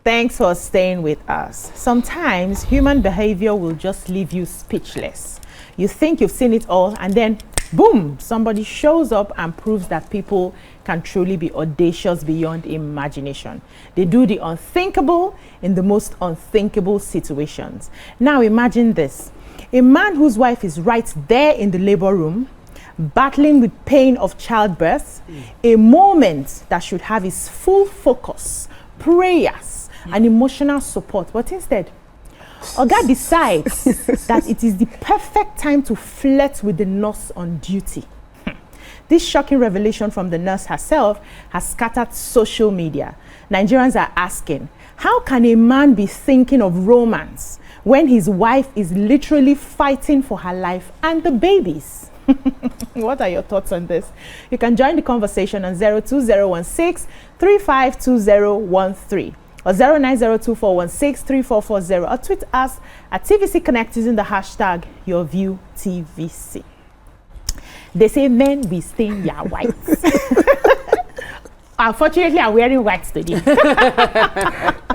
Thanks for staying with us. Sometimes human behavior will just leave you speechless. You think you've seen it all, and then boom, somebody shows up and proves that people can truly be audacious beyond imagination. They do the unthinkable in the most unthinkable situations. Now imagine this. A man whose wife is right there in the labor room, battling with pain of childbirth, a moment that should have his full focus, prayers, and emotional support. But instead, Oga decides that it is the perfect time to flirt with the nurse on duty. This shocking revelation from the nurse herself has scattered social media. Nigerians are asking, how can a man be thinking of romance when his wife is literally fighting for her life and the babies? What are your thoughts on this? You can join the conversation on 02016 352013 or 09024163440 or tweet us at TVC Connect using the hashtag YourViewTVC. They say men be stain their whites. Unfortunately, I'm wearing white today.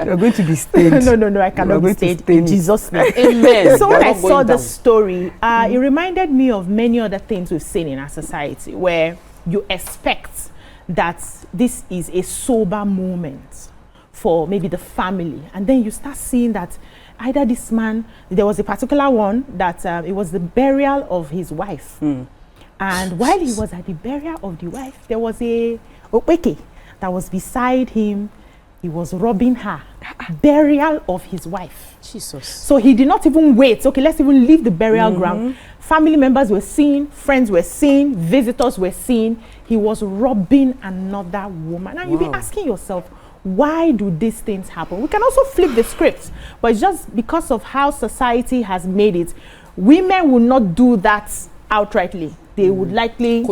You're going to be stained. No, I cannot be stained. In Jesus' name. Amen. So when I saw the story, it reminded me of many other things we've seen in our society where you expect that this is a sober moment for maybe the family. And then you start seeing that either this man, there was a particular one that it was the burial of his wife. And while he was at the burial of the wife, there was a Okweke that was beside him. He was robbing her. Burial of his wife. Jesus. So he did not even wait. Okay, let's even leave the burial ground. Family members were seen, friends were seen, visitors were seen. He was robbing another woman. And you'll be asking yourself, why do these things happen? We can also flip the script, but it's just because of how society has made it. Women will not do that outrightly. They would likely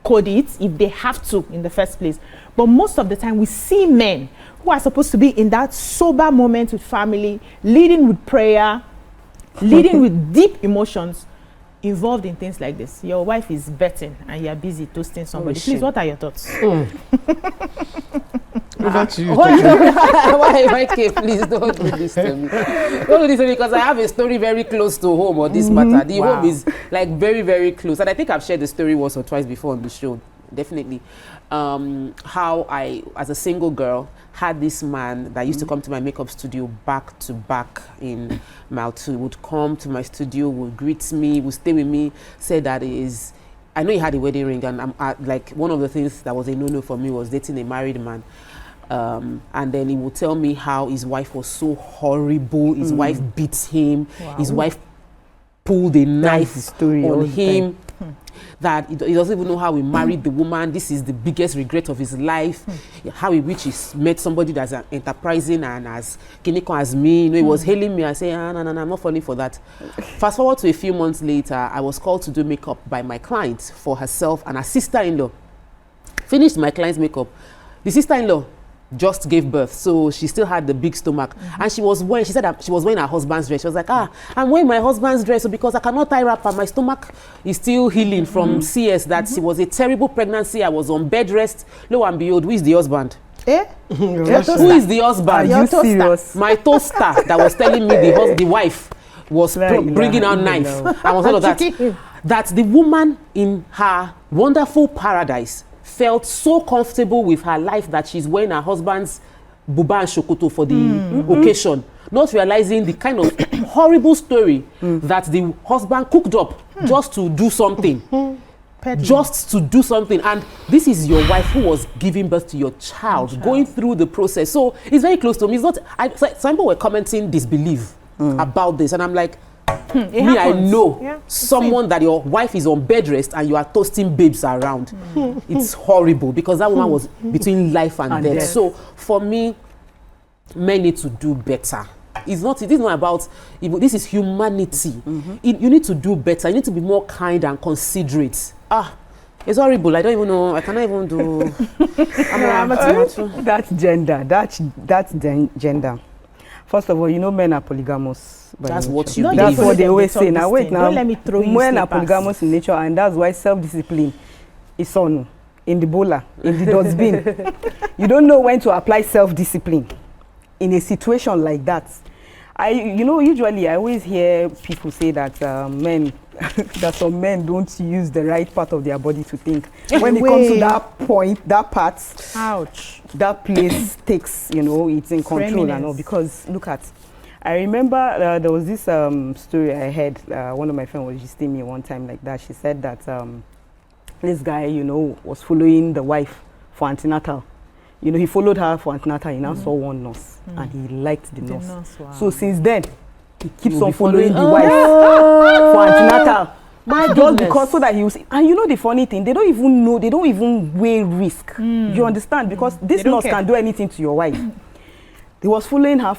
code it if they have to in the first place. But most of the time we see men who are supposed to be in that sober moment with family, leading with prayer, leading with deep emotions, involved in things like this. Your wife is betting and you're busy toasting somebody. Please, what are your thoughts? Over to you. Why, please don't do this to me. Don't do this to me because I have a story very close to home on this matter. The home is like very, very close. And I think I've shared the story once or twice before on the show. Definitely. How I, as a single girl, had this man that used to come to my makeup studio back to back in Mile 2. Would come to my studio, would greet me, would stay with me, said that I know he had a wedding ring, and like one of the things that was a no-no for me was dating a married man. And then he would tell me how his wife was so horrible. His wife beat him. His wife pulled a knife on him. That he doesn't even know how he married the woman. This is the biggest regret of his life. How he met somebody that's enterprising and as clinical as me. You know, he was hailing me. I say, no, I'm not falling for that. Fast forward to a few months later, I was called to do makeup by my client for herself and her sister-in-law. Finished my client's makeup. The sister-in-law just gave birth, so she still had the big stomach, and she said that she was wearing her husband's dress. She was like, I'm wearing my husband's dress because I cannot tie wrap and my stomach is still healing from CS. That she was a terrible pregnancy. I was on bed rest. Lo and behold, who is the husband? Who is the husband? Are you serious? My toaster that was telling me the wife was bringing out knife and was all of that. That the woman in her wonderful paradise felt so comfortable with her life that she's wearing her husband's buba and shokoto for the occasion, not realizing the kind of horrible story that the husband cooked up just to do something. Just to do something. And this is your wife who was giving birth to your child, going through the process. So it's very close to me. It's not, some people were commenting disbelief about this, and I'm like, I know someone that your wife is on bed rest and you are toasting babes around. It's horrible because that woman was between life and death. So for me, men need to do better. It is not about, this is humanity. You need to do better. You need to be more kind and considerate. It's horrible. I don't even know. I cannot even do. That's gender. That's gender. First of all, you know men are polygamous. That's what you believe. That's what they always say. Now wait, now don't let me throw you men are polygamous in nature, and that's why self-discipline is on in the bola, in the dustbin. You don't know when to apply self-discipline. in a situation like that, usually I always hear people say that men, that some men don't use the right part of their body to think. When it comes to that point, that part, ouch, that place takes, it's in control and all. Because look at, I remember there was this story I heard. One of my friends was just me one time like that. She said that this guy, was following the wife for antenatal. He followed her for antenatal. He now saw one nurse, and he liked the nurse. Wow. So since then, he keeps on following the wife for antenatal. Just because so that he was, and the funny thing, they don't even know, they don't even weigh risk. You understand? Because this nurse can do anything to your wife. He was following her,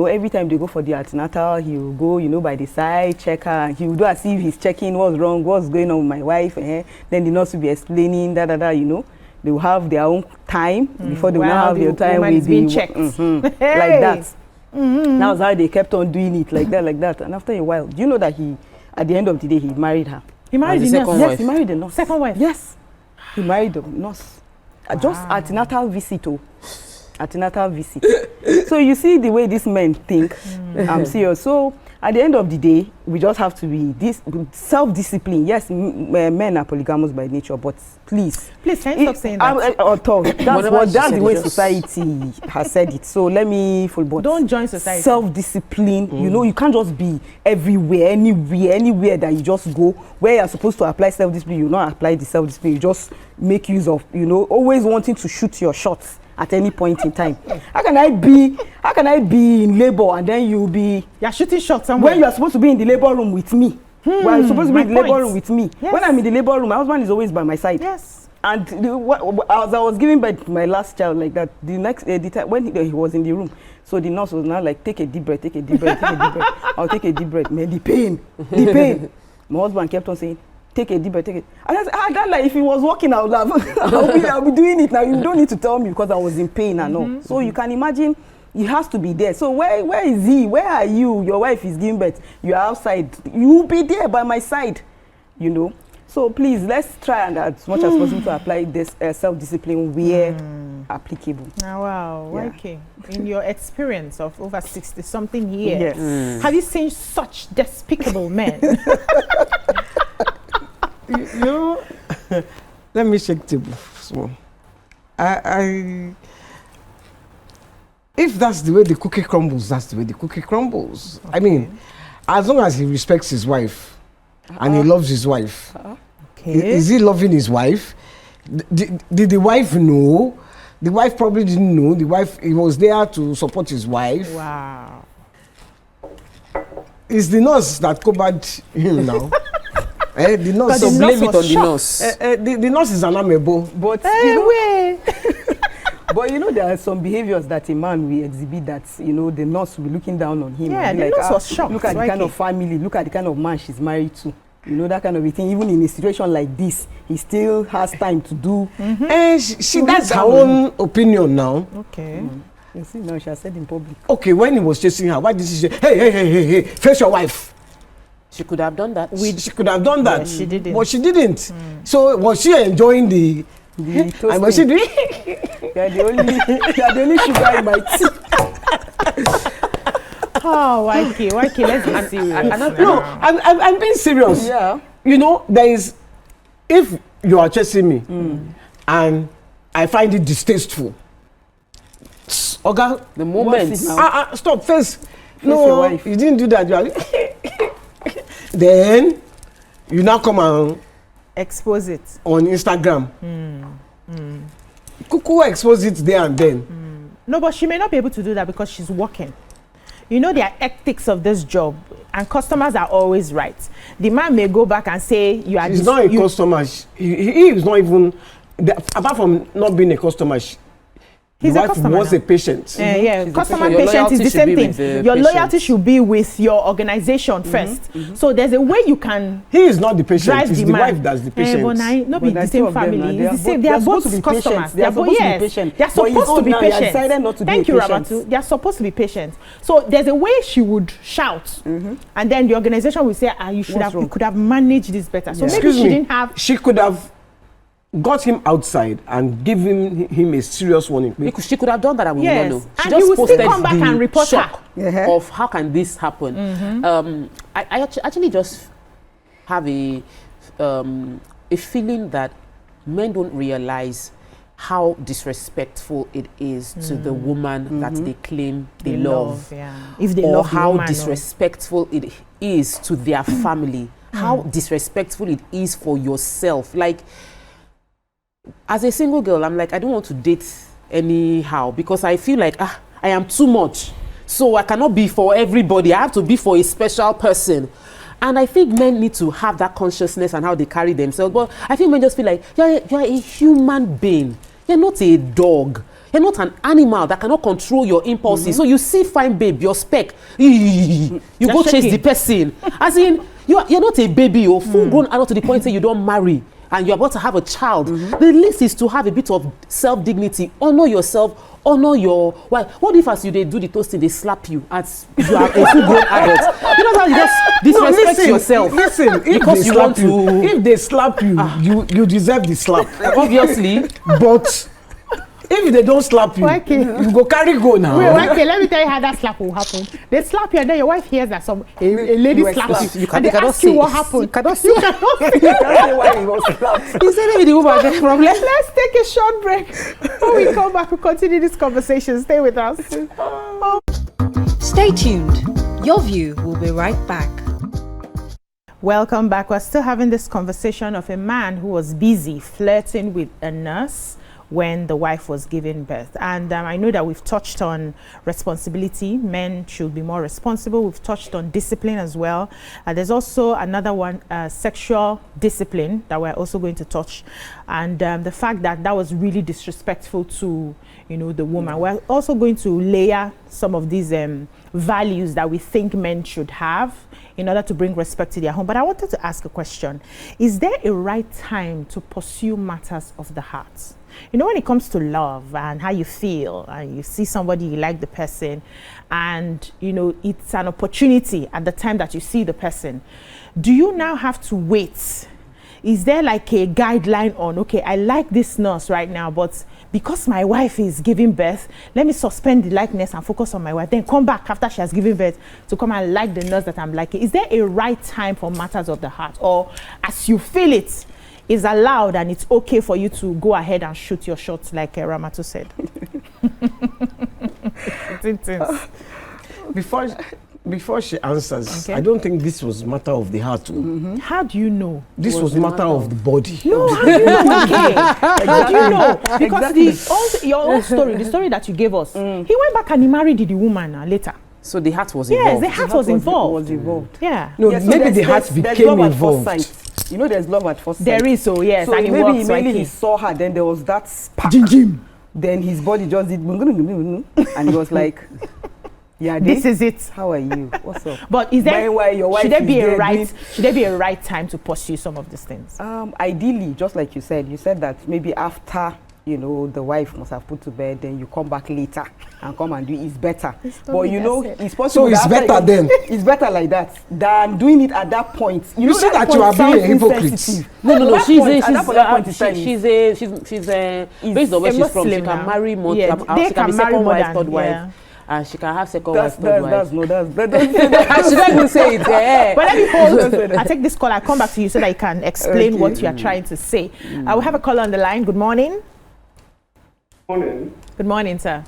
every time they go for the antenatal, he will go, by the side, check her. He will do as if he's checking what's wrong, what's going on with my wife. Then the nurse will be explaining, They will have their own time before they will now have their time with being checked. Like that. That was how they kept on doing it, like that. And after a while, do you know that at the end of the day, he married her? He married the nurse? Yes, he married the nurse. Second wife? Yes. He married the nurse. Just antenatal visit. Antenatal visit. So you see the way these men think. I'm serious. So at the end of the day, we just have to be self-discipline. Yes, men are polygamous by nature, but please, can you stop saying that? That's the way society has said it. So let me full body. Don't join society. Self-discipline. You can't just be everywhere, anywhere that you just go. Where you're supposed to apply self-discipline, you not apply the self-discipline. You just make use of, always wanting to shoot your shots at any point in time. How can I be in labor and then you're shooting shots somewhere when you are supposed to be in the labor room with me? Well, you're supposed to be in the labor room with me. Yes. When I'm in the labor room, my husband is always by my side. Yes. And as I was giving birth to my last child like that, the time when he was in the room, so the nurse was now like, take a deep breath, take a deep breath, take a deep breath. I'll take a deep breath. Man, the pain. My husband kept on saying, take a deep breath, take it. And I said, that like if he was walking, I would have, I'll be doing it now. You don't need to tell me because I was in pain and all. So you can imagine, he has to be there. So where is he? Where are you? Your wife is giving birth. You're outside. You'll be there by my side, So please, let's try and as much as possible to apply this self-discipline where applicable. Oh, wow, okay. In your experience of over 60-something years, have you seen such despicable men? Let me shake table small. If that's the way the cookie crumbles, that's the way the cookie crumbles. Okay. I mean, as long as he respects his wife and he loves his wife, is he loving his wife? Did the wife know? The wife probably didn't know. The wife, he was there to support his wife. Wow. It's the nurse that covered him now. The nurse, so blame it on the nurse. The nurse is an amiable. But but there are some behaviors that a man will exhibit that the nurse will be looking down on him. Yeah, the nurse was shocked. Look at the kind of family, look at the kind of man she's married to. That kind of a thing. Even in a situation like this, he still has time to do. That's her own opinion now. Okay. You see, now she has said in public. Okay, when he was chasing her, why did she say, hey, face your wife? She could have done that. She could have done that. Yeah, she didn't. But she didn't. So was she enjoying the toasting? Was she doing? You're the only sugar in my tea. Oh, YK, let's be serious. No, I'm being serious. Yeah. There is, if you are chasing me and I find it distasteful, okay, the moment. Stop, face your wife. You didn't do that. Then you now come and expose it on Instagram. Kuku expose it there and then. No, but she may not be able to do that because she's working. There are ethics of this job, and customers are always right. The man may go back and say, "You are." He's not a customer. He is not even. Apart from not being a customer, he's the a wife customer was now. a patient. Customer patient is the same thing. Your loyalty should be with your organization first. So there's a way you can. He is not the patient. It's the wife that's the patient. But not be the same family. It's the same. They are both customers. They are supposed to be patient. They are supposed to be patient. Thank you, Ramatu. They are supposed to be patient. So there's a way she would shout, and then the organization will say, "You could have managed this better." So maybe she didn't have. She could have got him outside and given him a serious warning. She could have done that and we Yes. will not know. She And just he will still posted come back the and report shock her. of how can this happen. I actually just have a feeling that men don't realize how disrespectful it is to the woman that they claim they love. Yeah. If they or love the how woman, disrespectful it is to their family, how disrespectful it is for yourself. Like, as a single girl, I'm like, I don't want to date anyhow because I feel like I am too much. So I cannot be for everybody. I have to be for a special person. And I think men need to have that consciousness and how they carry themselves. But I think men just feel like you're a human being. You're not a dog. You're not an animal that cannot control your impulses. So you see fine babe, your spec, you go chase the person. As in, you're not a baby or full-grown adult to the point that you don't marry and you're about to have a child. The least is to have a bit of self-dignity. Honor yourself, honor your wife. What if as you they do the toasting, they slap you as you are a full-grown adult? You know how you just disrespect yourself. Listen, because you want to. If they slap you, you deserve the slap. Obviously. But if they don't slap you, Okay. you go carry go now. Wait, okay, let me tell you how that slap will happen. They slap you and then your wife hears that a lady You slaps slapped. you. And they ask you what happened. You cannot say. You cannot say. You can't say why he was slapped. You said maybe the woman had a problem. Let's take a short break. When we come back, we'll continue this conversation. Stay with us. Stay tuned. Your View will be right back. Welcome back. We're still having this conversation of a man who was busy flirting with a nurse when the wife was giving birth. And I know that we've touched on responsibility. Men should be more responsible. We've touched on discipline as well. There's also another one, sexual discipline, that we're also going to touch. And the fact that that was really disrespectful to, the woman. We're also going to layer some of these values that we think men should have in order to bring respect to their home. But I wanted to ask a question. Is there a right time to pursue matters of the heart? When it comes to love and how you feel and you see somebody, you like the person, and it's an opportunity at the time that you see the person, do you now have to wait? Is there like a guideline on, okay, I like this nurse right now, but because my wife is giving birth, let me suspend the likeness and focus on my wife, then come back after she has given birth to come and like the nurse that I'm liking? Is there a right time for matters of the heart? Or as you feel it, is allowed and it's okay for you to go ahead and shoot your shots like Ramatu said? Before she answers, Okay. I don't think this was matter of the heart. How do you know? This was matter of the body. No, how do you know? Okay. How do you know? Because Exactly. your own story, the story that you gave us, he went back and he married the woman later. So the heart was Yes, involved. the heart was involved. Was involved. Yeah. No, Yes, so maybe the there's heart love became at first involved. sight. There's love at first sight. There is, so yes, So and it maybe works. immediately he Like saw her, then there was that spark. Jim. Then his body just did, and he was like, yeah, This is it. how are you? What's up? But is there Meanwhile, your wife should there is be a there right doing- should there be a right time to pursue some of these things? Ideally, just like you said that maybe after the wife must have put to bed, then you come back later and come and do it. It's better. But it's possible. So it's that after better then. It's better like that than doing it at that point. You see that point you are being a sounds hypocrite. insensitive. No. At that point, She's based on where she's from. She Muslim can now. marry more. Yeah, She they can can be marry second more wife, than- third wife, yeah. and she can have second wife, third That's wife. no, don't say that. I shouldn't even say it. Yeah. But let me hold. I take this call. I come back to you so that you can explain Okay. what you are trying to say. I will have a caller on the line. Good morning. Morning. Good morning, sir.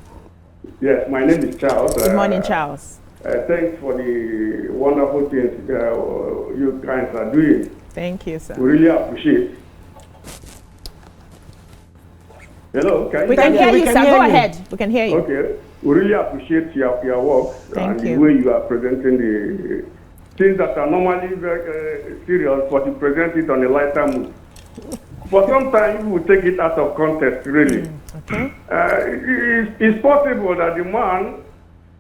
Yes, my name is Charles. Good morning, Charles. Thanks for the wonderful things you guys are doing. Thank you, sir. We really appreciate. Hello, can We can hear you, can sir. hear Go you. ahead. We can hear you. Okay, we really appreciate your work Thank and you. the way you are presenting the things that are normally very serious, but you present it on a lighter mood. But sometimes you will take it out of context, really. Okay. It's possible that the man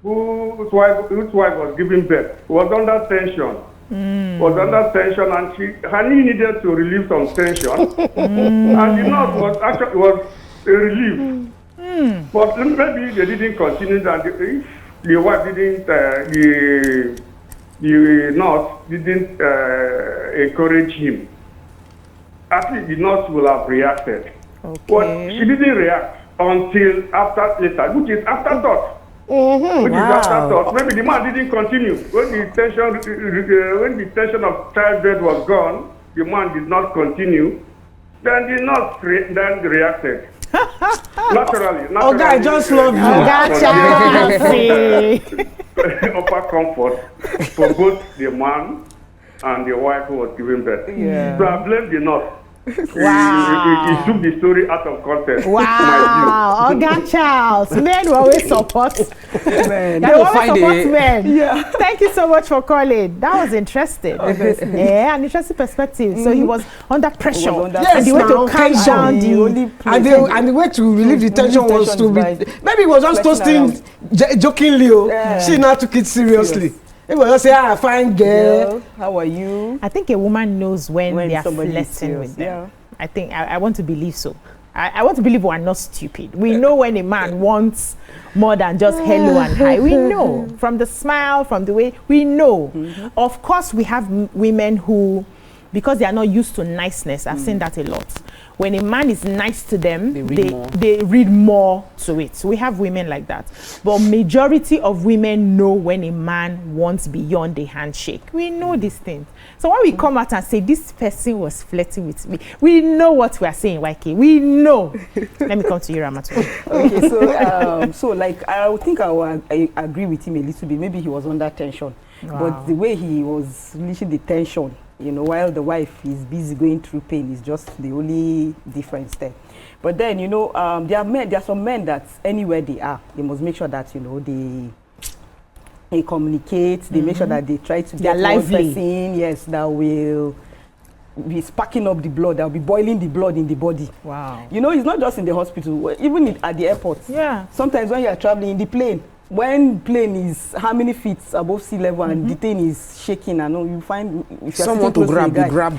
whose wife was giving birth was under tension. Was under tension, and her knee needed to relieve some tension. And the nurse was relieved. But maybe they didn't continue that. If the wife didn't, the nurse didn't encourage him. at least the nurse will have reacted. Okay. But she didn't react until after later, which is afterthought. Which is afterthought. Maybe the man didn't continue. When the tension of childbirth was gone, the man did not continue. Then the nurse then reacted. Naturally. Oh, God, I just love you. Upper comfort for both the man and the wife who was giving birth. So I blame the nurse. Wow. He took the story out of context. Wow. Oga Charles. Men will always support. Man. They always support men. Yeah. Thank you so much for calling. That was interesting. Yeah, an interesting perspective. So he was under pressure. Yes, and the way to calm down and the way to relieve the tension was to be, maybe he was just toasting jokingly. She now took it seriously. It was just say, fine girl. How are you? I think a woman knows when they are somebody is flirting with them. Yeah. I think I want to believe so. I want to believe we're not stupid. We know when a man wants more than just hello and hi. We know from the smile, from the way we know. Of course, we have women who, because they are not used to niceness, I've seen that a lot. When a man is nice to them, they read more to it. So we have women like that. But majority of women know when a man wants beyond a handshake. We know these things. So when we come out and say, this person was flirting with me, we know what we are saying, YK. We know. Let me come to you, Ramatu. Okay, so like, I think I agree with him a little bit. Maybe he was under tension. Wow. But the way he was releasing the tension, you know, while the wife is busy going through pain, is just the only difference there. But then, you know, there are some men that anywhere they are, they must make sure that, you know, they communicate, they make sure that they try to get one person, yes, that will be sparking up the blood, that will be boiling the blood in the body. Wow. You know, it's not just in the hospital, even at the airport. Yeah. Sometimes when you are traveling in the plane, when plane is how many feet above sea level and the thing is shaking, and you find if someone to grab, grab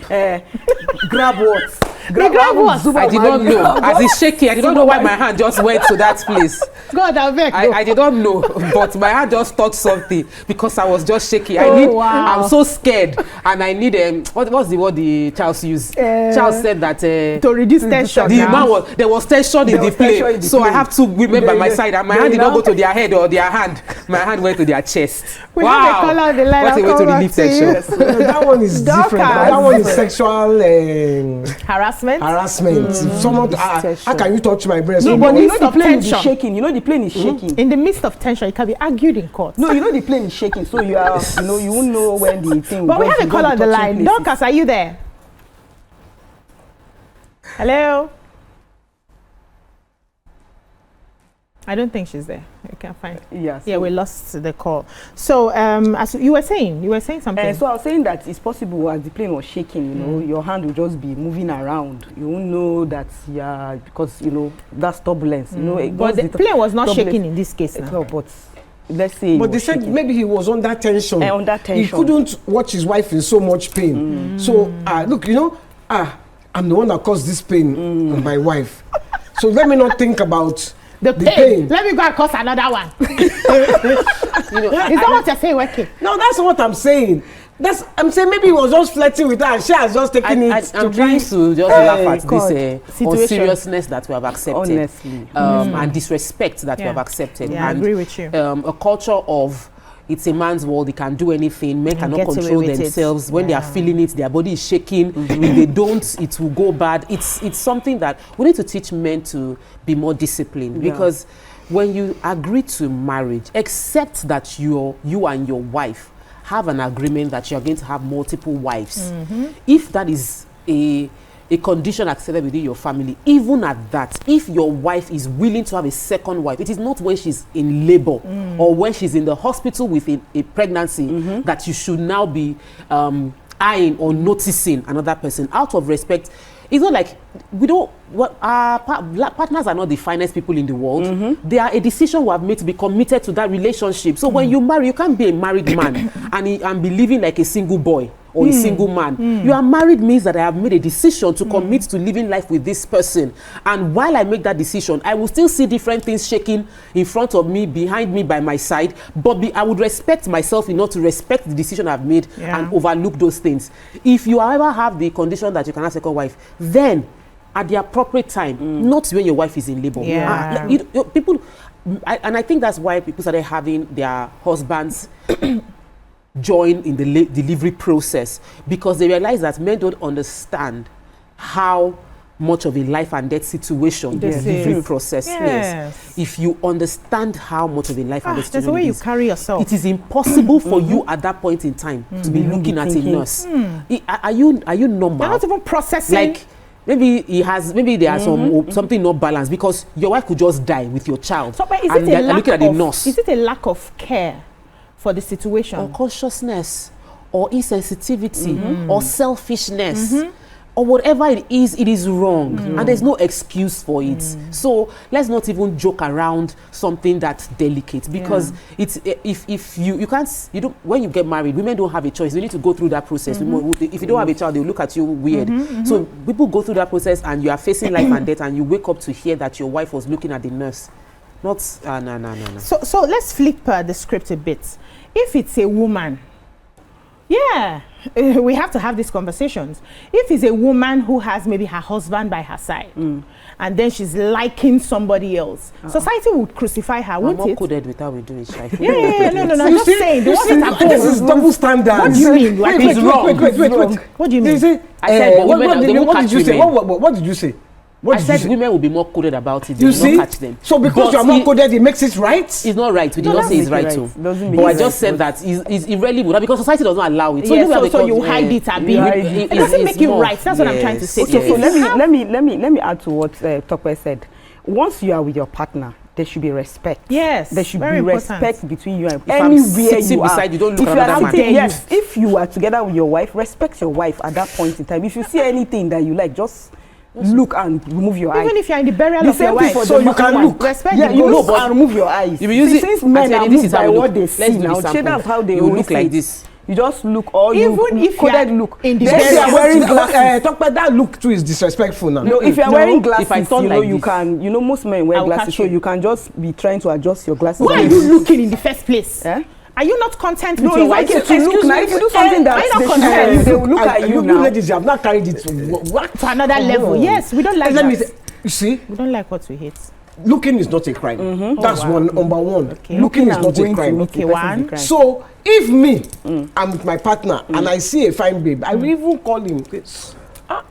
what? Grab what? I did not know. As it's shaky, I did not know why my hand just went to that place. God, I did not know, but my hand just touched something because I was just shaky. I'm so scared, and I need what's the word the Charles used? Charles said that to reduce tension. There was tension in the plane, so I have two women by my side, and my hand did not go to their head or their hand. My hand went to their chest. Wow! What a way to relieve tension. That one is different. That one is sexual harassment. If someone, how can you touch my breast? No, but you know the plane is shaking. You know the plane is shaking. In the midst of tension, it can be argued in court. No, you know the plane is shaking, so you are, you know, you won't know when the thing. But we have a call on the line. Dorcas, are you there? Hello. I don't think she's there. You can find. Yes. Yeah, we lost the call. So, as you were saying something. So I was saying that it's possible as the plane was shaking, you know, your hand will just be moving around. You won't know that, because, you know, that's turbulence. You know, but the plane was not shaking in this case now. No, but let's say. But they said maybe he was under tension. Under tension. He couldn't watch his wife in so much pain. So, look, you know, I'm the one that caused this pain on my wife. So let me not think about the pain. Let me go and cause another one. Is that what you're saying, Weke? No, that's what I'm saying. I'm saying maybe he was just flirting with her and she has just taken it. I'm trying to just laugh at this seriousness that we have accepted. Honestly. And disrespect that we have accepted. Yeah, and, I agree with you. A culture of it's a man's world, he can do anything, men cannot control themselves. When they are feeling it, their body is shaking. If they don't, it will go bad. It's something that we need to teach men to be more disciplined, because when you agree to marriage, accept that you and your wife have an agreement that you're going to have multiple wives. If that is a condition accepted within your family, even at that, if your wife is willing to have a second wife, it is not when she's in labor or when she's in the hospital with a pregnancy that you should now be eyeing or noticing another person out of respect. It's not like our partners are not the finest people in the world. They are a decision we have made to be committed to that relationship. So when you marry, you can't be a married man and be living like a single boy. or a single man. You are married means that I have made a decision to commit to living life with this person. And while I make that decision, I will still see different things shaking in front of me, behind me, by my side. But I would respect myself enough to respect the decision I've made and overlook those things. If you ever have the condition that you can have a second wife, then at the appropriate time, not when your wife is in labor. People, and I think that's why people started having their husbands join in the delivery process, because they realize that men don't understand how much of a life and death situation the delivery process is. If you understand how much of a life and death situation there's a way you carry yourself. It is impossible for you at that point in time to be looking at a nurse. Are you normal? You're not even processing. Like, maybe there are something not balanced, because your wife could just die with your child. So, but is it a lack of care for the situation, or consciousness, or insensitivity, or selfishness, or whatever it is wrong, and there's no excuse for it. So let's not even joke around something that's delicate, because it's if you don't, when you get married, women don't have a choice. They need to go through that process. If you don't have a child, they'll look at you weird. So people go through that process, and you are facing life and death, and you wake up to hear that your wife was looking at the nurse. Not no. So let's flip the script a bit. If it's a woman, we have to have these conversations. If it's a woman who has maybe her husband by her side, and then she's liking somebody else, society would crucify her, wouldn't it? I'm not coded with how we do it, Shai. No, I'm just saying. This is double standard. What do you mean? Wait. What do you mean? I said, what did you say? What did you say? I said women will be more coded about it. They will not catch them. So because you are more coded, it makes it right? It's not right. We did not say it's right too. But I just said that it really would, because society does not allow it. So you hide it a bit. It doesn't make it right. That's what I'm trying to say. Okay, so let me add to what Tope said. Once you are with your partner, there should be respect. Yes, there should be respect between you and anywhere you are. Beside you, don't look at another man. Yes, if you are together with your wife, respect your wife at that point in time. If you see anything that you like, just look and remove your eyes. Even if you're in the burial of your wife, so you can look. Respect the ghost and remove your eyes. Since men are moved by what they see now, that's how they will look like this. You just look, or even you if coded look. In the if you are wearing glasses, talk about that look too is disrespectful now. No, if you are wearing glasses, you can. You know, most men wear glasses, so you can just be trying to adjust your glasses. Why are you looking in the first place? Are you not content with your wife? No, it's okay to look now. If you do something that they will look at you now. You ladies, you have not carried it to another level. Yes, we don't like that. You see? We don't like what we hate. Looking is not a crime. That's number one. Okay. Looking is not a crime. Okay, one. So if me, I'm with my partner and I see a fine babe, I will even call him.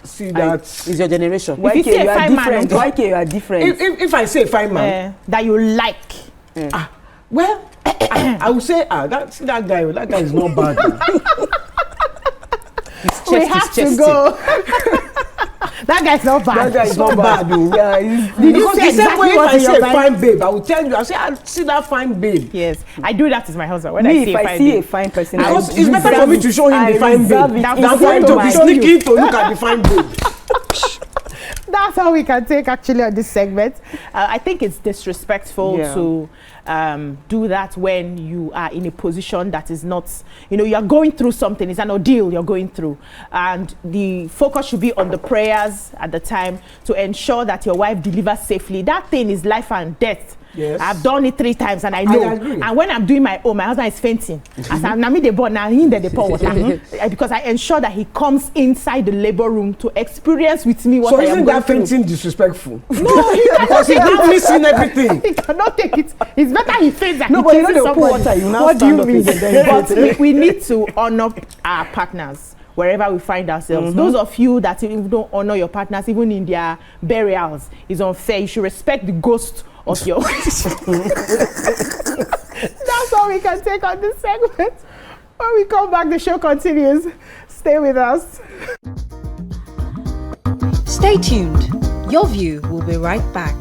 See that is your generation. If you see a fine man, you are different. If I say a fine man that you like, well, I will say, that guy is not bad. We have to go. That guy's not bad. That guy is not bad. Did you say exactly what I say a fine babe, I will tell you. I say, I see that fine babe. Yes, I do that with my husband. When if I see a fine person, it's better for me to show him the fine babe than for him to be sneaking to look at the fine babe. That's how we can take actually on this segment. I think it's disrespectful to do that when you are in a position that is not, you are going through something. It's an ordeal you're going through. And the focus should be on the prayers at the time to ensure that your wife delivers safely. That thing is life and death. Yes. I've done it 3 times and I know. And when I'm doing my own, my husband is fainting. As I'm the born now, he pour water. Because I ensure that he comes inside the labor room to experience with me what I am going through. So isn't that fainting disrespectful? No, he because he's not missing everything. He cannot take it. It's better he faints than no, but you know pour water. You now what do you mean? But we need to honor our partners wherever we find ourselves. Those of you that even don't honor your partners, even in their burials, is unfair. You should respect the ghost of your That's all we can take on this segment. When we come back, the show continues. Stay with us. Stay tuned. Your View will be right back.